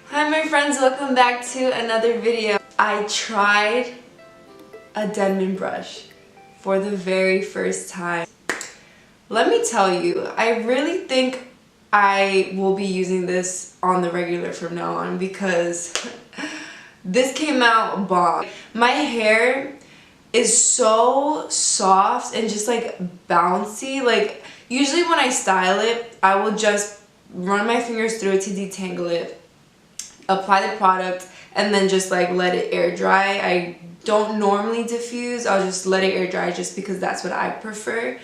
Hi my friends, welcome back to another video. I tried a Denman brush for the very first time. Let me tell you, I really think I will be using this on the regular from now on because this came out bomb. My hair is so soft and just like bouncy. Like usually when I style it, I will just run my fingers through it to detangle it, apply the product, and then just like let it air dry. I don't normally diffuse, I'll just let it air dry just because that's what I prefer.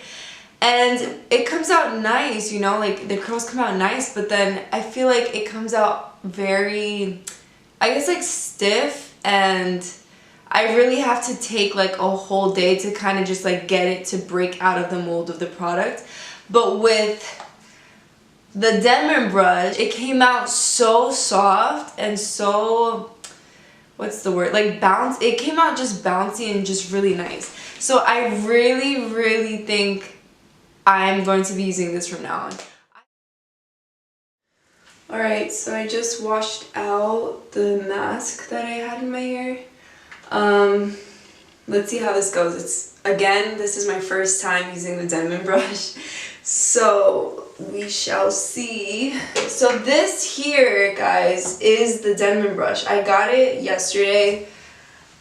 And it comes out nice, you know, like the curls come out nice, but then I feel like it comes out very, I guess like stiff, and I really have to take like a whole day to kind of just like get it to break out of the mold of the product. But with the Denman brush, it came out so soft and so, what's the word, like bounce. It came out just bouncy and just really nice. So I really think I'm going to be using this from now on. Alright, so I just washed out the mask that I had in my hair. Let's see how this goes. Again, this is my first time using the Denman brush, so we shall see. So this here, guys, is the Denman brush. I got it yesterday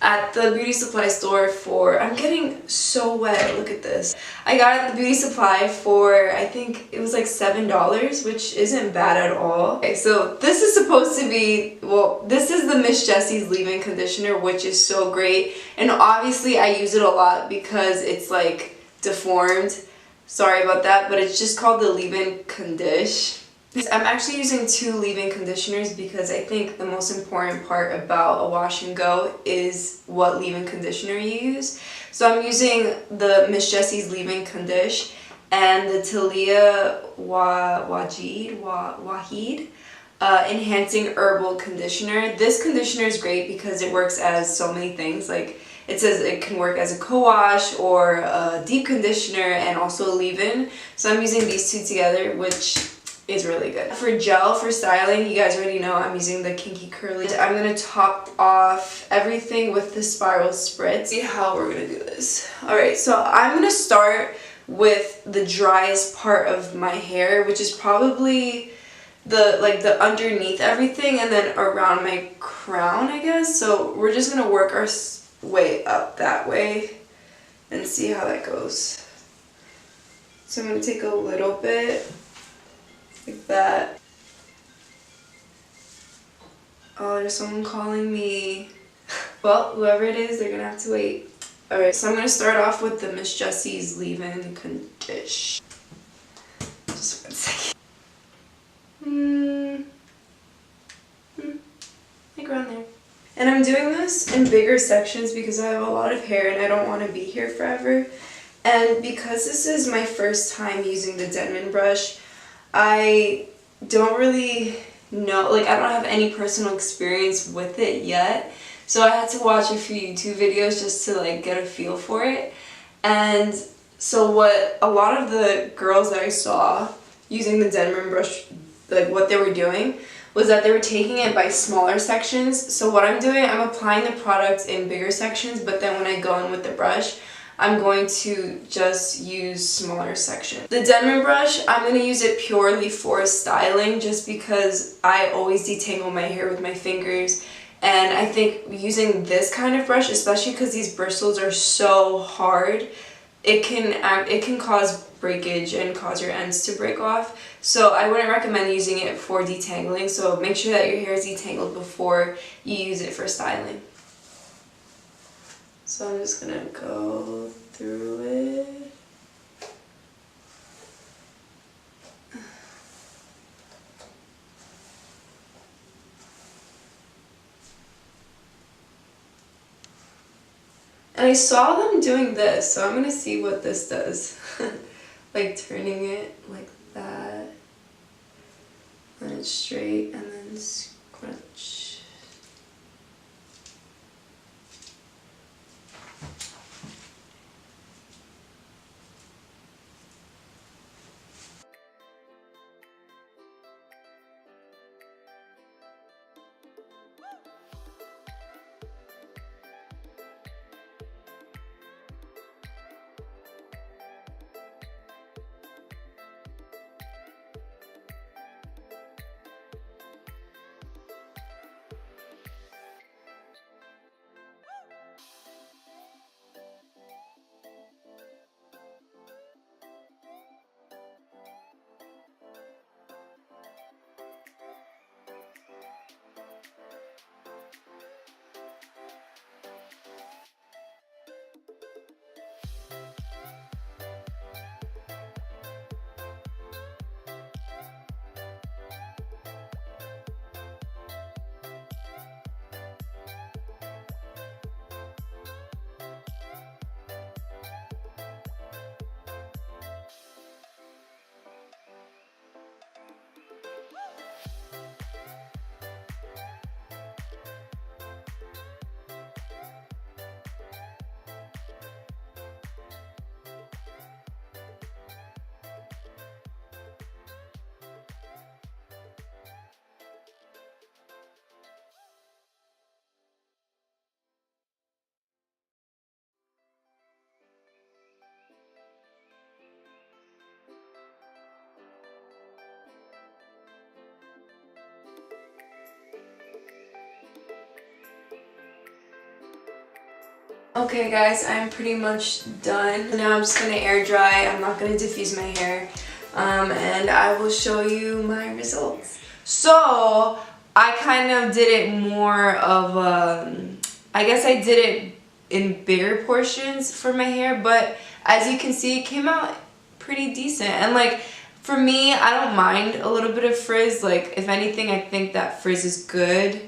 at the beauty supply store for, I'm getting so wet, look at this. I got it at the beauty supply for, I think it was like $7, which isn't bad at all. Okay, so this is supposed to be, well, this is the Miss Jessie's leave-in conditioner, which is so great. And obviously I use it a lot because it's like deformed. Sorry about that, but it's just called the leave-in condish. I'm actually using two leave-in conditioners because I think the most important part about a wash and go is what leave-in conditioner you use. So I'm using the Miss Jessie's leave-in condish and the Talia Waheed enhancing herbal conditioner. This conditioner is great because it works as so many things. Like it says it can work as a co-wash or a deep conditioner and also a leave-in. So I'm using these two together, which is really good. For gel, for styling, you guys already know I'm using the Kinky Curly. I'm gonna top off everything with the spiral spritz. See how we're gonna do this. Alright, so I'm gonna start with the driest part of my hair, which is probably the underneath everything and then around my crown, I guess. So we're just gonna work our way up that way and see how that goes. So I'm gonna take a little bit like that. Oh, there's someone calling me. Well, whoever it is, they're gonna have to wait. Alright, so I'm gonna start off with the Miss Jessie's leave-in condish. Just 1 second. Like around there. And I'm doing this in bigger sections because I have a lot of hair and I don't want to be here forever. And because this is my first time using the Denman brush, I don't really know, like I don't have any personal experience with it yet. So I had to watch a few YouTube videos just to like get a feel for it. And so what a lot of the girls that I saw using the Denman brush, like what they were doing was that they were taking it by smaller sections. So what I'm doing, I'm applying the product in bigger sections, but then when I go in with the brush, I'm going to just use smaller sections. The Denman brush, I'm going to use it purely for styling just because I always detangle my hair with my fingers. And I think using this kind of brush, especially because these bristles are so hard, it can cause breakage and cause your ends to break off. So I wouldn't recommend using it for detangling. So make sure that your hair is detangled before you use it for styling. So I'm just gonna go through it. And I saw them doing this, so I'm gonna see what this does. Like turning it like that. And it's straight and then scrunch. Okay guys, I'm pretty much done. Now I'm just gonna air dry. I'm not gonna diffuse my hair. And I will show you my results. So I kind of did it more of I guess I did it in bigger portions for my hair, but as you can see, it came out pretty decent. And like, for me, I don't mind a little bit of frizz. Like, if anything, I think that frizz is good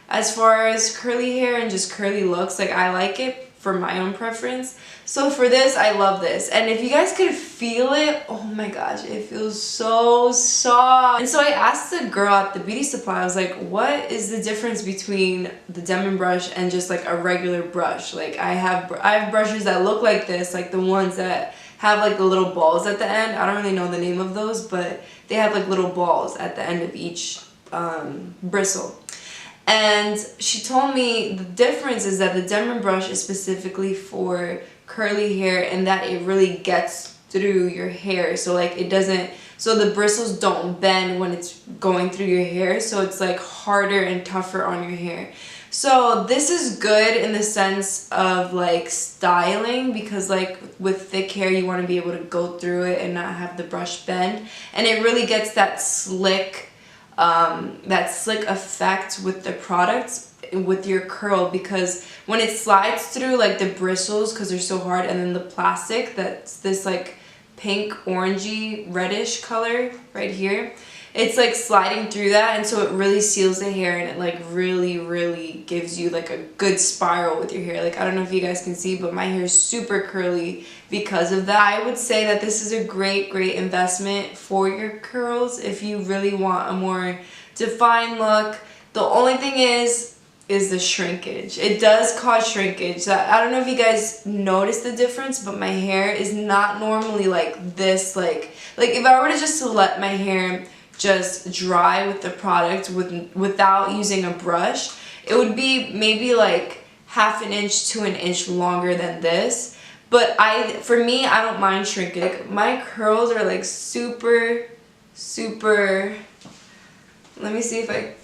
as far as curly hair and just curly looks. Like, I like it for my own preference. So for this, I love this. And if you guys could feel it, oh my gosh, it feels so soft. And so I asked the girl at the beauty supply, I was like, what is the difference between the Denman brush and just like a regular brush? Like, I have brushes that look like this, like the ones that have like the little balls at the end. I don't really know the name of those, but they have like little balls at the end of each bristle. And she told me the difference is that the Denman brush is specifically for curly hair and that it really gets through your hair. So like it doesn't, so the bristles don't bend when it's going through your hair. So it's like harder and tougher on your hair. So this is good in the sense of like styling, because like with thick hair you want to be able to go through it and not have the brush bend. And it really gets that slick effect with the product with your curl, because when it slides through like the bristles, because they're so hard, and then the plastic that's this like pink orangey reddish color right here, it's like sliding through that, and so it really seals the hair, and it like really gives you like a good spiral with your hair. Like, I don't know if you guys can see, but my hair is super curly because of that. I would say that this is a great investment for your curls if you really want a more defined look. The only thing is the shrinkage. It does cause shrinkage. So I don't know if you guys notice the difference, but my hair is not normally like this. Like if I were to just to let my hair just dry with the product without using a brush, it would be maybe like ½ an inch to an inch longer than this. But for me, I don't mind shrinking. Like, my curls are like super, let me see if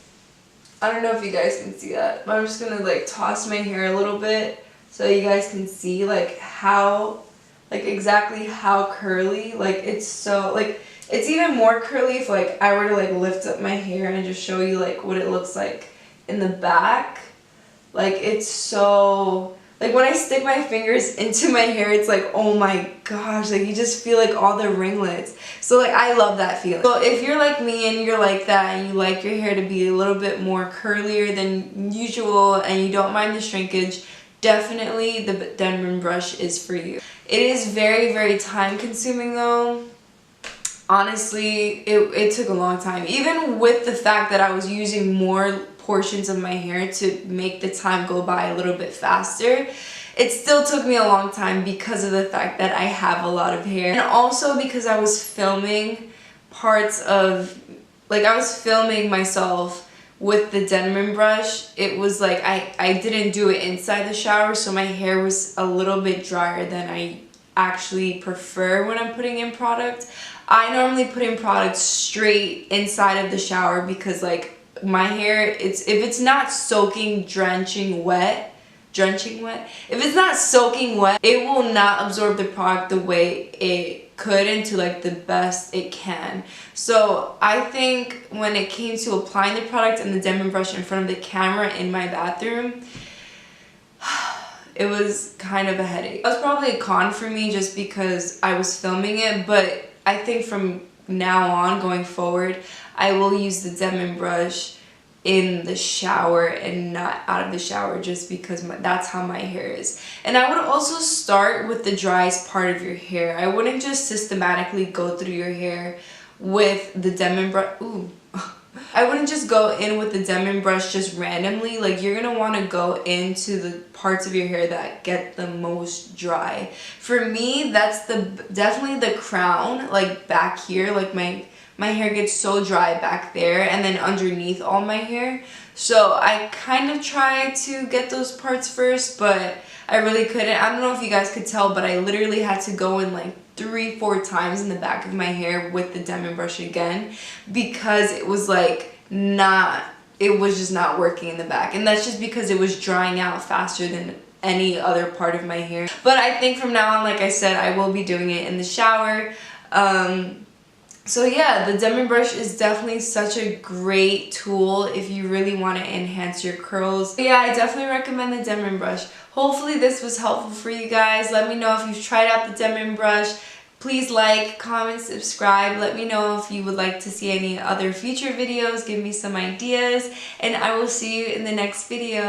I don't know if you guys can see that, but I'm just gonna like toss my hair a little bit so you guys can see like how, like exactly how curly, like it's so, like it's even more curly if like I were to like lift up my hair and just show you like what it looks like in the back. Like, it's so, like when I stick my fingers into my hair, it's like, oh my gosh, like you just feel like all the ringlets. So like, I love that feeling. So if you're like me and you're like that and you like your hair to be a little bit more curlier than usual and you don't mind the shrinkage, definitely the Denman brush is for you. It is very time consuming though. Honestly, it took a long time. Even with the fact that I was using more portions of my hair to make the time go by a little bit faster, it still took me a long time because of the fact that I have a lot of hair. And also because I was filming parts of, like I was filming myself with the Denman brush. It was like I didn't do it inside the shower, so my hair was a little bit drier than I actually prefer when I'm putting in product. I normally put in product straight inside of the shower because like my hair, if it's not soaking, drenching wet, if it's not soaking wet, it will not absorb the product the way it could into like the best it can. So I think when it came to applying the product and the Denman brush in front of the camera in my bathroom, it was kind of a headache. That was probably a con for me just because I was filming it, but I think from now on, going forward, I will use the Denman brush in the shower and not out of the shower, just because that's how my hair is. And I would also start with the driest part of your hair. I wouldn't just systematically go through your hair with the Denman brush. Ooh. I wouldn't just go in with the Denman brush just randomly. Like, you're gonna want to go into the parts of your hair that get the most dry. For me, that's definitely the crown, like back here. Like my hair gets so dry back there, and then underneath all my hair. So I kind of tried to get those parts first, but I really couldn't. I don't know if you guys could tell, but I literally had to go in like 3-4 times in the back of my hair with the Denman brush again, because it was like it was just not working in the back. And that's just because it was drying out faster than any other part of my hair. But I think from now on, like I said, I will be doing it in the shower. So yeah, the Denman brush is definitely such a great tool if you really want to enhance your curls. But yeah, I definitely recommend the Denman brush. Hopefully this was helpful for you guys. Let me know if you've tried out the Denman brush. Please like, comment, subscribe. Let me know if you would like to see any other future videos. Give me some ideas, and I will see you in the next video.